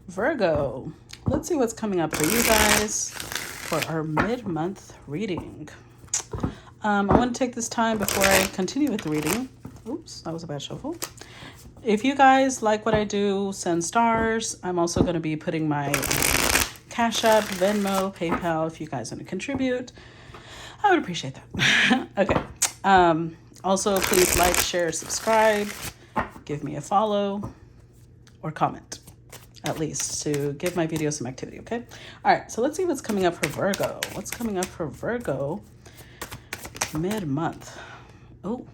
Virgo, let's see what's coming up for you guys for our mid-month reading. I want to take this time before I continue with the reading. Oops, that was a bad shuffle. If you guys like what I do, send stars. I'm also going to be putting my Cash App, Venmo, PayPal if you guys want to contribute. I would appreciate that. Okay. Also, please like, share, subscribe, give me a follow, or comment, at least, to give my video some activity, okay? All right, so let's see what's coming up for Virgo. What's coming up for Virgo mid-month? Oh,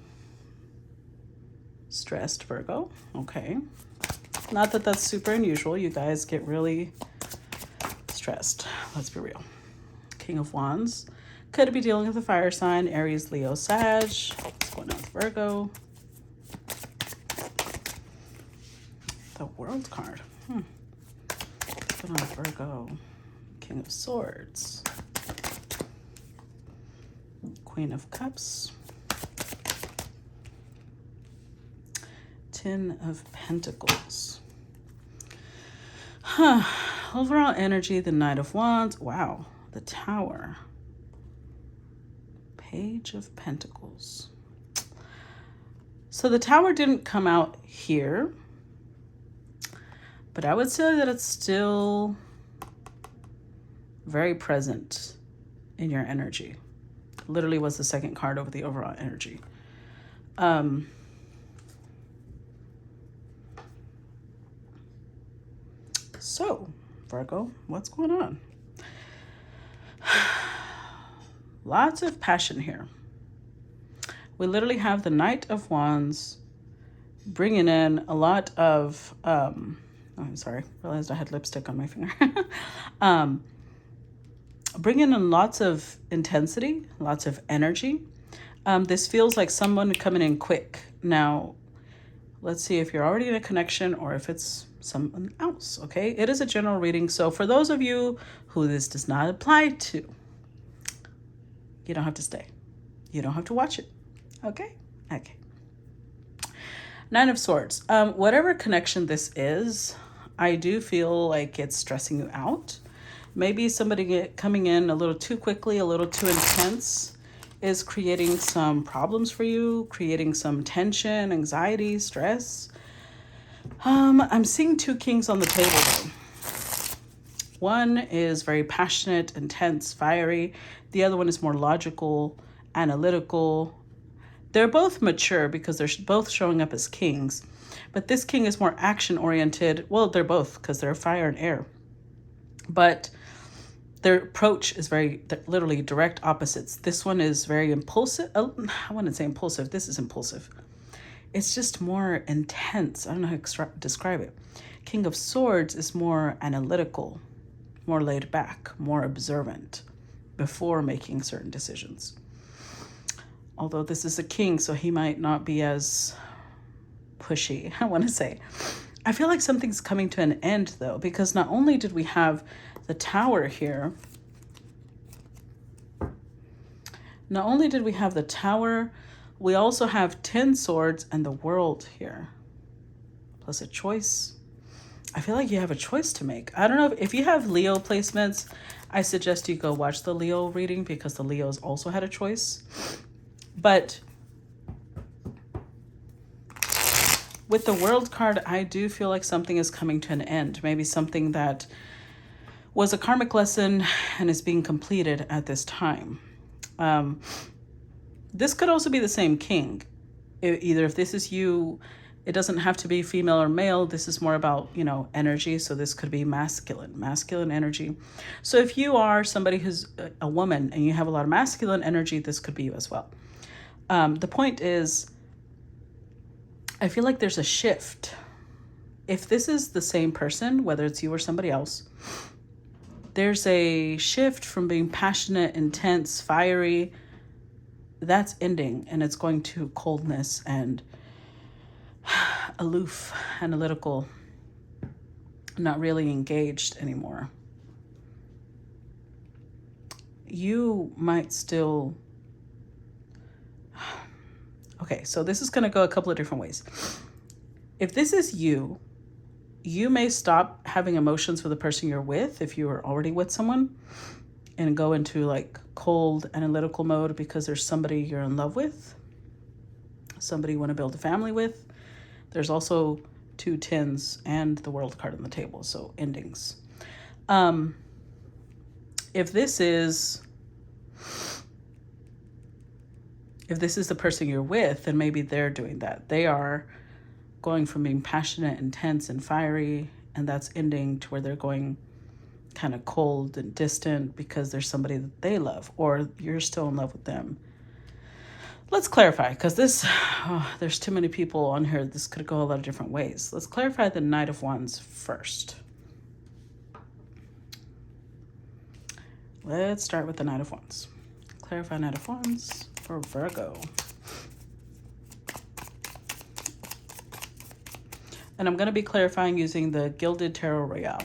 stressed Virgo, okay. Not that that's super unusual. You guys get really stressed, let's be real. King of Wands. Could be dealing with a fire sign, Aries, Leo, Sag. What's going on with Virgo? The World card. What's going on with Virgo? King of Swords. Queen of Cups. Ten of Pentacles. Overall energy, the Knight of Wands. Wow, the Tower. Page of Pentacles. So the Tower didn't come out here, but I would say that it's still very present in your energy. Literally was the second card over the overall energy. So, Virgo, what's going on? Lots of passion here. We literally have the Knight of Wands bringing in a lot of, I'm sorry, realized I had lipstick on my finger. Bringing in lots of intensity, lots of energy. This feels like someone coming in quick. Now, let's see if you're already in a connection or if it's someone else, okay? It is a general reading, so for those of you who this does not apply to, you don't have to stay. You don't have to watch it, okay? Okay. Nine of Swords. Whatever connection this is, I do feel like it's stressing you out. Maybe somebody coming in a little too quickly, a little too intense is creating some problems for you, creating some tension, anxiety, stress. I'm seeing two kings on the table though. One is very passionate, intense, fiery. The other one is more logical, analytical. They're both mature because they're both showing up as kings. But this king is more action-oriented. Well, they're both because they're fire and air. But their approach is very, literally direct opposites. This one is very impulsive. I wouldn't say impulsive. This is impulsive. It's just more intense. I don't know how to describe it. King of Swords is more analytical, more laid back, more observant before making certain decisions. Although this is a king, so he might not be as pushy, I want to say. I feel like something's coming to an end, though, because not only did we have the Tower here, we also have 10 swords and the World here, plus a choice. I feel like you have a choice to make. I don't know if you have Leo placements, I suggest you go watch the Leo reading because the Leos also had a choice. But with the World card, I do feel like something is coming to an end. Maybe something that was a karmic lesson and is being completed at this time. This could also be the same king. Either if this is you, it doesn't have to be female or male. This is more about, energy. So this could be masculine energy. So if you are somebody who's a woman and you have a lot of masculine energy, this could be you as well. The point is, I feel like there's a shift. If this is the same person, whether it's you or somebody else, there's a shift from being passionate, intense, fiery. That's ending, and it's going to coldness and aloof, analytical, not really engaged anymore. You might still... Okay, so this is going to go a couple of different ways. If this is you, you may stop having emotions for the person you're with if you are already with someone, and go into like cold analytical mode because there's somebody you're in love with, somebody you want to build a family with. There's also 2 tens and the world card on the table, so endings. If this is the person you're with, then maybe they're doing that. They are going from being passionate, intense, and fiery, and that's ending to where they're going kind of cold and distant because there's somebody that they love, or you're still in love with them. Let's clarify, because there's too many people on here. This could go a lot of different ways. Let's clarify the Knight of Wands first. Let's start with the Knight of Wands. Clarify Knight of Wands for Virgo. And I'm going to be clarifying using the Gilded Tarot Royale.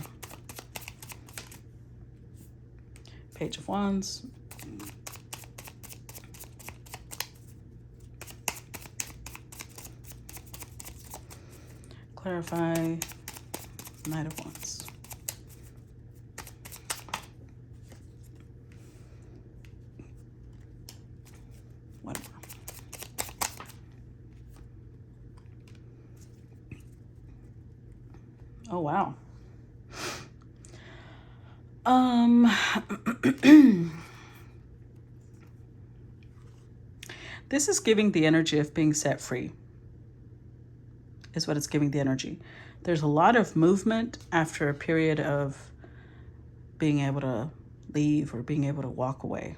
Page of Wands. Clarify Knight of Wands. One more. Oh, wow. This is giving the energy of being set free, is what it's giving the energy. There's a lot of movement after a period of being able to leave or being able to walk away.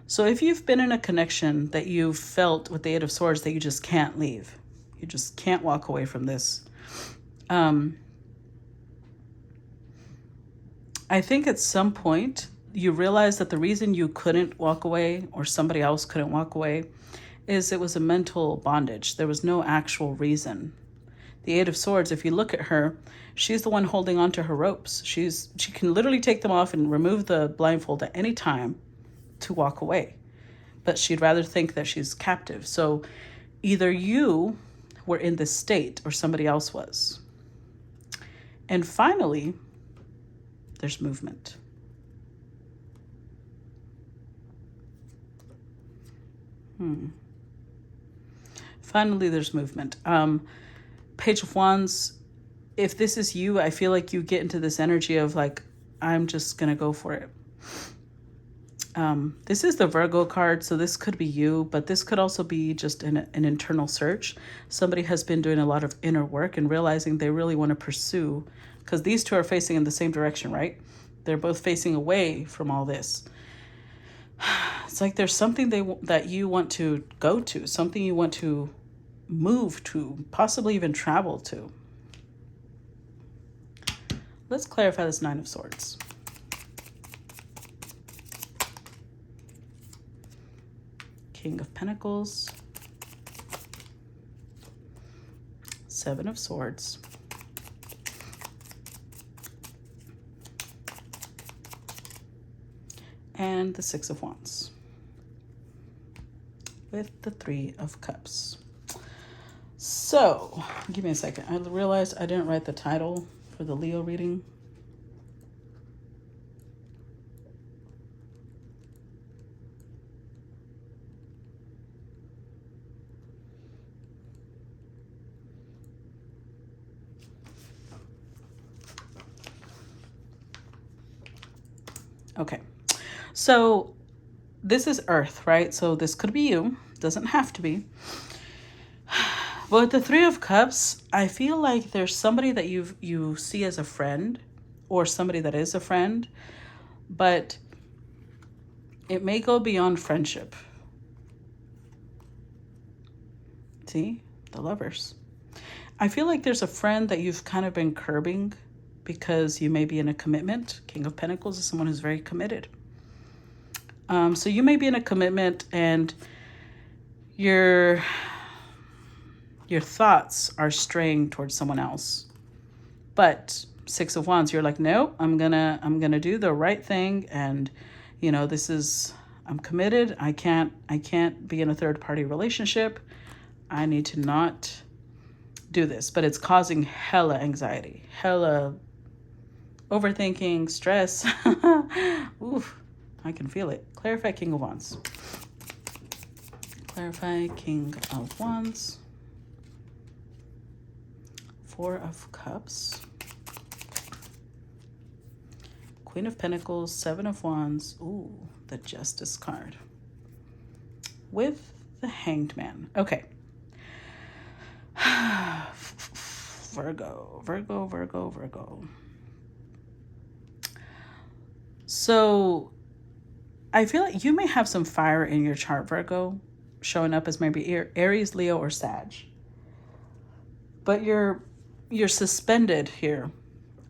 So if you've been in a connection that you've felt with the Eight of Swords that you just can't leave, you just can't walk away from this, I think at some point you realize that the reason you couldn't walk away, or somebody else couldn't walk away, is it was a mental bondage. There was no actual reason. The Eight of Swords, if you look at her, she's the one holding on to her ropes. She can literally take them off and remove the blindfold at any time to walk away. But she'd rather think that she's captive. So either you were in this state or somebody else was. And finally, there's movement. Finally, there's movement. Page of Wands, if this is you, I feel like you get into this energy of like, I'm just going to go for it. This is the Virgo card, so this could be you, but this could also be just an internal search. Somebody has been doing a lot of inner work and realizing they really want to pursue, because these two are facing in the same direction, right? They're both facing away from all this. It's like there's something that you want to go to, something you want to move to, possibly even travel to. Let's clarify this Nine of Swords. King of Pentacles. Seven of Swords. And the Six of Wands. With the Three of Cups. So, give me a second. I realized I didn't write the title for the Leo reading. Okay. So this is Earth, right? So this could be you. Doesn't have to be. But with the Three of Cups, I feel like there's somebody that you see as a friend, or somebody that is a friend, but it may go beyond friendship. See? The Lovers. I feel like there's a friend that you've kind of been curbing because you may be in a commitment. King of Pentacles is someone who's very committed. So you may be in a commitment and your thoughts are straying towards someone else. But Six of Wands, you're like, no, I'm gonna do the right thing, and you know, I'm committed. I can't be in a third party relationship. I need to not do this, but it's causing hella anxiety, hella overthinking, stress. Oof, I can feel it. Clarify King of Wands. Clarify King of Wands. Four of Cups. Queen of Pentacles, Seven of Wands. Ooh, the Justice card. With the Hanged Man. Okay. Virgo, Virgo, Virgo, Virgo. So I feel like you may have some fire in your chart, Virgo, showing up as maybe Aries, Leo, or Sag. But you're suspended here.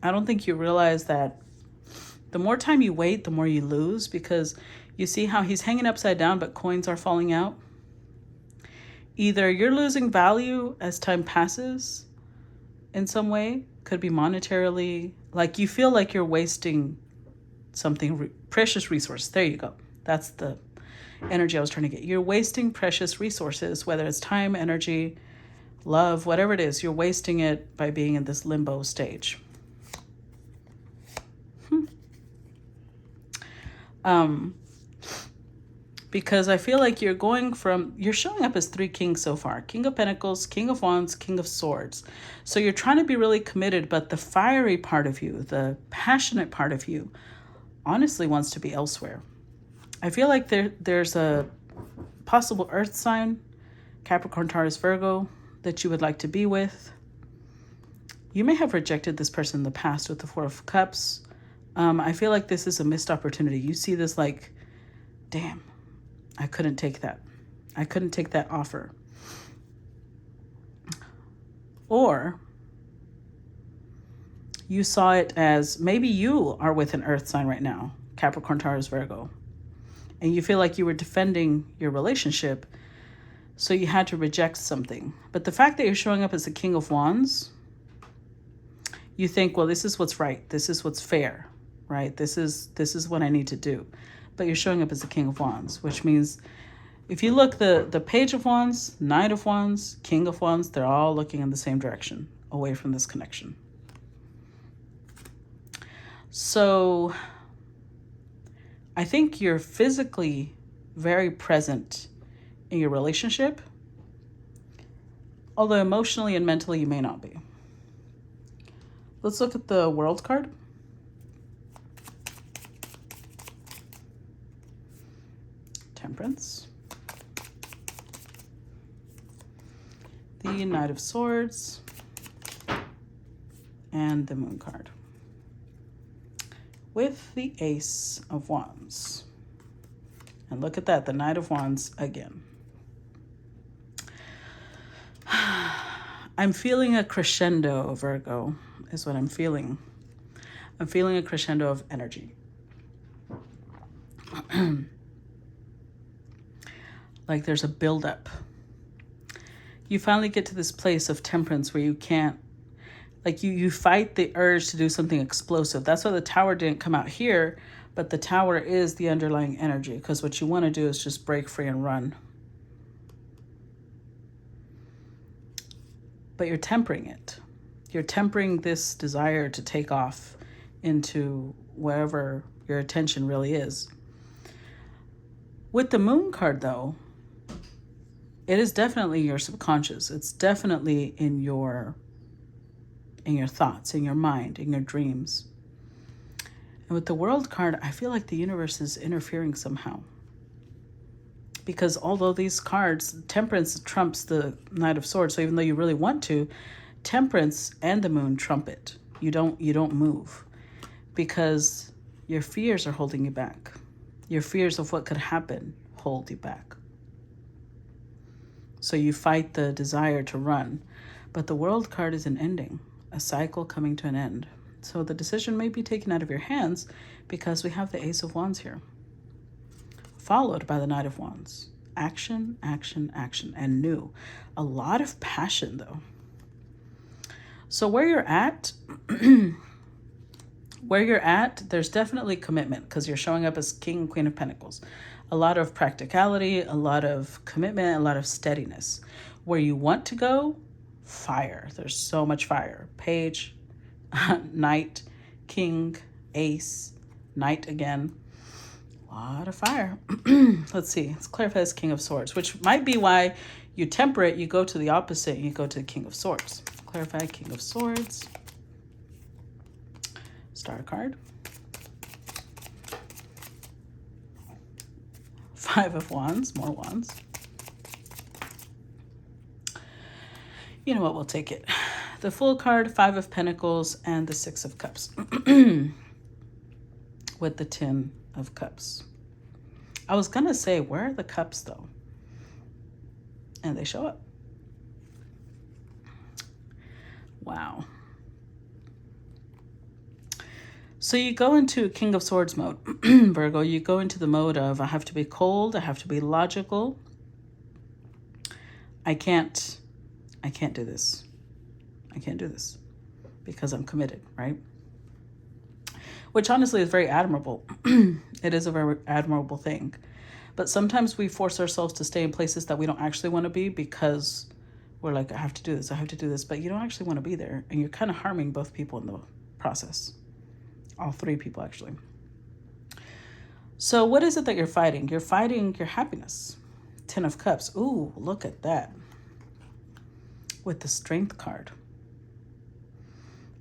I don't think you realize that the more time you wait, the more you lose, because you see how he's hanging upside down, but coins are falling out. Either you're losing value as time passes in some way, could be monetarily, like you feel like you're wasting something, precious resource. There you go. That's the energy I was trying to get. You're wasting precious resources, whether it's time, energy, love, whatever it is, you're wasting it by being in this limbo stage. Because I feel like you're showing up as three kings so far. King of Pentacles, King of Wands, King of Swords. So you're trying to be really committed, but the fiery part of you, the passionate part of you, honestly wants to be elsewhere. I feel like there's a possible earth sign, Capricorn, Taurus, Virgo, that you would like to be with. You may have rejected this person in the past with the Four of Cups. I feel like this is a missed opportunity. You see this like, damn, I couldn't take that. I couldn't take that offer. Or you saw it as maybe you are with an earth sign right now, Capricorn, Taurus, Virgo, and you feel like you were defending your relationship, so you had to reject something. But the fact that you're showing up as the King of Wands, you think, well, this is what's right. This is what's fair, right? This is what I need to do. But you're showing up as the King of Wands, which means if you look, the Page of Wands, Knight of Wands, King of Wands, they're all looking in the same direction, away from this connection. So I think you're physically very present in your relationship, although emotionally and mentally you may not be. Let's look at the World card. Temperance. The Knight of Swords. And the Moon card. With the Ace of Wands. And look at that, the Knight of Wands again. I'm feeling a crescendo, Virgo, is what I'm feeling. I'm feeling a crescendo of energy. Like there's a buildup. You finally get to this place of temperance where you can't, like you fight the urge to do something explosive. That's why the Tower didn't come out here, but the Tower is the underlying energy, because what you want to do is just break free and run. But you're tempering it. You're tempering this desire to take off into wherever your attention really is. With the Moon card, though, it is definitely your subconscious. It's definitely in your thoughts, in your mind, in your dreams. And with the World card, I feel like the universe is interfering somehow. Because although these cards, Temperance trumps the Knight of Swords, so even though you really want to, Temperance and the Moon trump it. You don't move. Because your fears are holding you back. Your fears of what could happen hold you back. So you fight the desire to run. But the World card is an ending, a cycle coming to an end. So the decision may be taken out of your hands because we have the Ace of Wands here, followed by the Knight of Wands. Action, action, action, and new. A lot of passion, though. So where you're at, there's definitely commitment because you're showing up as King and Queen of Pentacles. A lot of practicality, a lot of commitment, a lot of steadiness. Where you want to go, fire. There's so much fire. Page, knight, king, ace, knight again. A lot of fire. Let's see. Let's clarify this King of Swords, which might be why you temper it. You go to the opposite. You go to the King of Swords. Clarify King of Swords. Star card. Five of Wands. More Wands. You know what? We'll take it. The Fool card, Five of Pentacles, and the Six of Cups. With the Ten of Cups. I was gonna say, where are the cups though? And they show up. Wow. So you go into King of Swords mode, Virgo. You go into the mode of, I have to be cold, I have to be logical. I can't do this. I can't do this because I'm committed, right? Which honestly is very admirable. It is a very admirable thing. But sometimes we force ourselves to stay in places that we don't actually want to be because we're like, I have to do this, I have to do this. But you don't actually want to be there. And you're kind of harming both people in the process. All three people, actually. So what is it that you're fighting? You're fighting your happiness. Ten of Cups. Ooh, look at that. With the Strength card.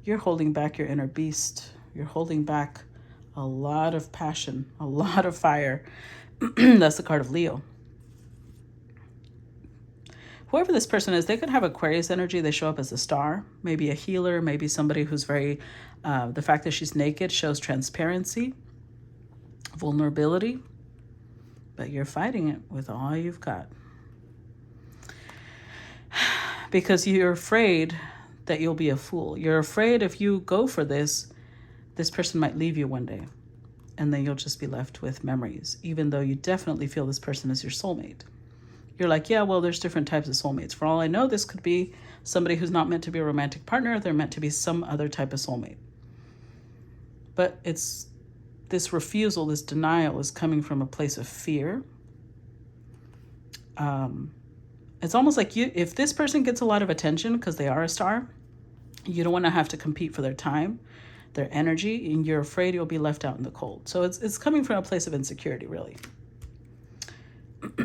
You're holding back your inner beast. You're holding back a lot of passion, a lot of fire. That's the card of Leo. Whoever this person is, they could have Aquarius energy. They show up as a star, maybe a healer, maybe somebody who's very, the fact that she's naked shows transparency, vulnerability, but you're fighting it with all you've got. Because you're afraid that you'll be a fool. You're afraid if you go for this, this person might leave you one day and then you'll just be left with memories, even though you definitely feel this person is your soulmate. You're like, yeah, well, there's different types of soulmates. For all I know, this could be somebody who's not meant to be a romantic partner. They're meant to be some other type of soulmate. But it's this refusal, this denial is coming from a place of fear. It's almost like if this person gets a lot of attention because they are a star, you don't want to have to compete for their time, their energy, and you're afraid you'll be left out in the cold. So it's coming from a place of insecurity, really.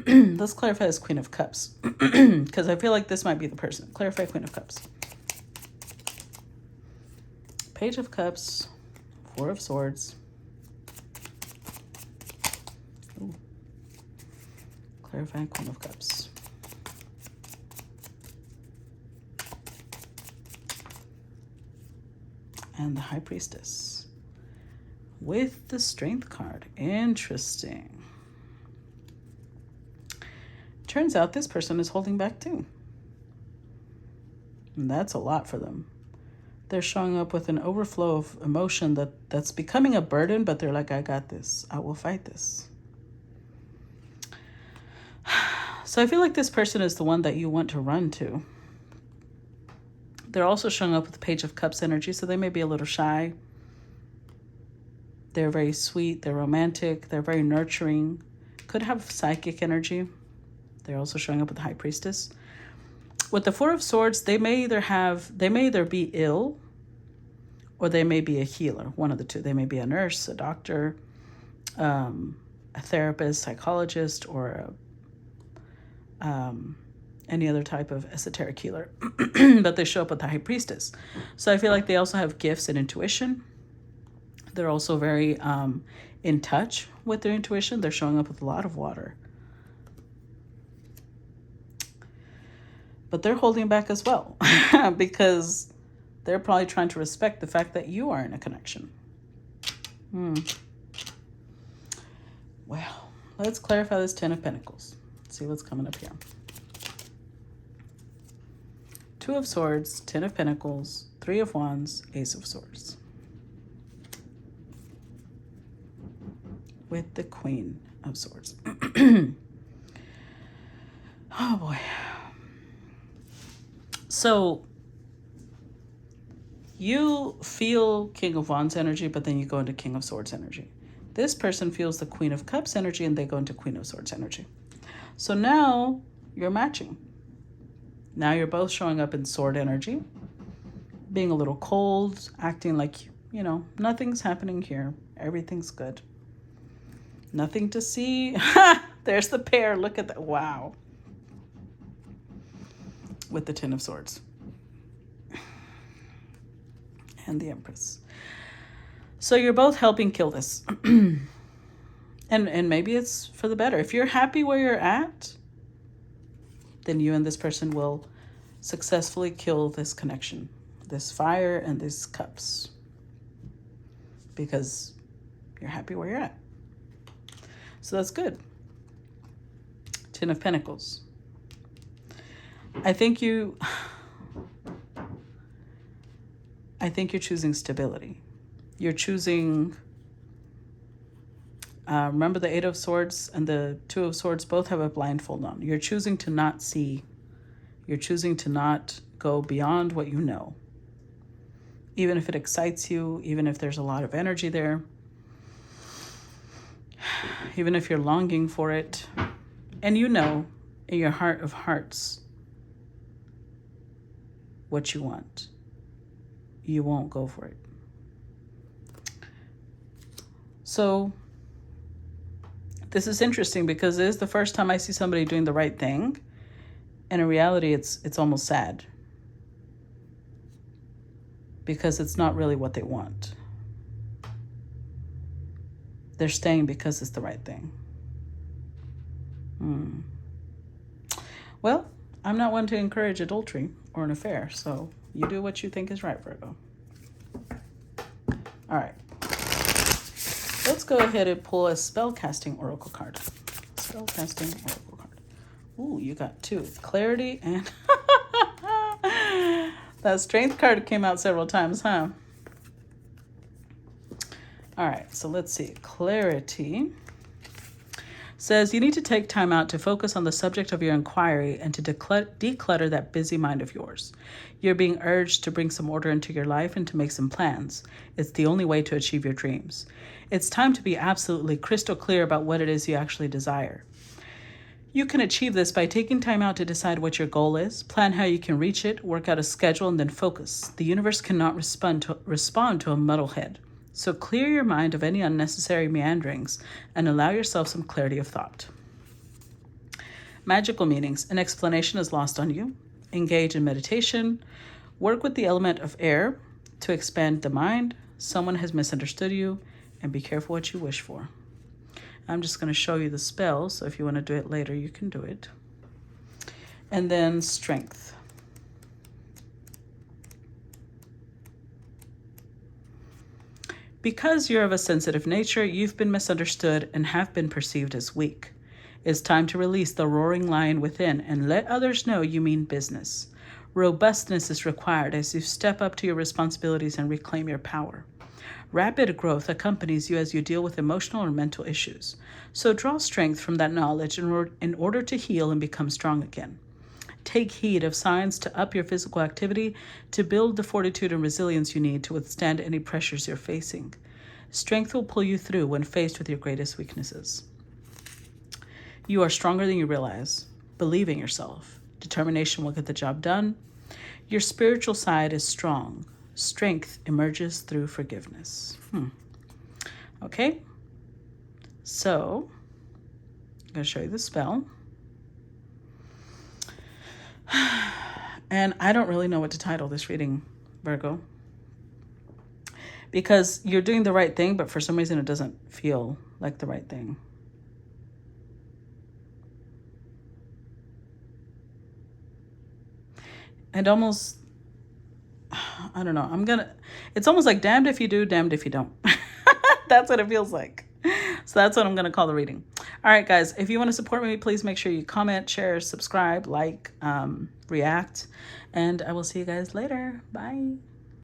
Let's clarify this Queen of Cups, because I feel like this might be the person. Clarify Queen of Cups. Page of Cups, Four of Swords. Ooh. Clarify Queen of Cups. And the High Priestess with the Strength card. Interesting. Turns out this person is holding back too. And that's a lot for them. They're showing up with an overflow of emotion that's becoming a burden, but they're like, I got this. I will fight this. So I feel like this person is the one that you want to run to. They're also showing up with the Page of Cups energy, so they may be a little shy. They're very sweet. They're romantic. They're very nurturing. Could have psychic energy. They're also showing up with the High Priestess. With the Four of Swords, they may either be ill or they may be a healer, one of the two. They may be a nurse, a doctor, a therapist, psychologist, or any other type of esoteric healer. But they show up with the High Priestess. So I feel like they also have gifts and intuition. They're also very in touch with their intuition. They're showing up with a lot of water. But they're holding back as well because they're probably trying to respect the fact that you are in a connection. Well, let's clarify this Ten of Pentacles. Let's see what's coming up here. Two of Swords, Ten of Pentacles, Three of Wands, Ace of Swords. With the Queen of Swords. Oh boy. So you feel King of Wands energy, but then you go into King of Swords energy. This person feels the Queen of Cups energy and they go into Queen of Swords energy. So now you're matching. Now you're both showing up in sword energy, being a little cold, acting like, nothing's happening here. Everything's good. Nothing to see. There's the pair. Look at that. Wow. With the Ten of Swords. And the Empress. So you're both helping kill this. And maybe it's for the better. If you're happy where you're at, then you and this person will successfully kill this connection, this fire and these cups, because you're happy where you're at. So that's good. Ten of Pentacles. I think you're choosing stability. You're choosing, remember the Eight of Swords and the Two of Swords both have a blindfold on. You're choosing to not see. You're choosing to not go beyond what you know. Even if it excites you, even if there's a lot of energy there, even if you're longing for it, and you know in your heart of hearts what you want, you won't go for it. So this is interesting because it is the first time I see somebody doing the right thing. And in reality, it's almost sad. Because it's not really what they want. They're staying because it's the right thing. Well, I'm not one to encourage adultery or an affair, so you do what you think is right, Virgo. All right. Let's go ahead and pull a spellcasting oracle card. Spellcasting oracle card. Ooh, you got two. Clarity and... That strength card came out several times, huh? All right, so let's see. Clarity says you need to take time out to focus on the subject of your inquiry and to declutter that busy mind of yours. You're being urged to bring some order into your life and to make some plans. It's the only way to achieve your dreams. It's time to be absolutely crystal clear about what it is you actually desire. You can achieve this by taking time out to decide what your goal is, plan how you can reach it, work out a schedule, and then focus. The universe cannot respond to a muddlehead. So clear your mind of any unnecessary meanderings and allow yourself some clarity of thought. Magical meanings. An explanation is lost on you. Engage in meditation. Work with the element of air to expand the mind. Someone has misunderstood you, and be careful what you wish for. I'm just going to show you the spell, so if you want to do it later, you can do it. And then strength. Because you're of a sensitive nature, you've been misunderstood and have been perceived as weak. It's time to release the roaring lion within and let others know you mean business. Robustness is required as you step up to your responsibilities and reclaim your power. Rapid growth accompanies you as you deal with emotional or mental issues. So draw strength from that knowledge in order to heal and become strong again. Take heed of signs to up your physical activity to build the fortitude and resilience you need to withstand any pressures you're facing. Strength will pull you through when faced with your greatest weaknesses. You are stronger than you realize. Believe in yourself. Determination will get the job done. Your spiritual side is strong. Strength emerges through forgiveness. Okay. So, I'm going to show you the spell. And I don't really know what to title this reading, Virgo. Because you're doing the right thing, but for some reason it doesn't feel like the right thing. And almost, I don't know, it's almost like damned if you do, damned if you don't. That's what it feels like. So that's what I'm going to call the reading. All right, guys, if you want to support me, please make sure you comment, share, subscribe, like, react, and I will see you guys later. Bye.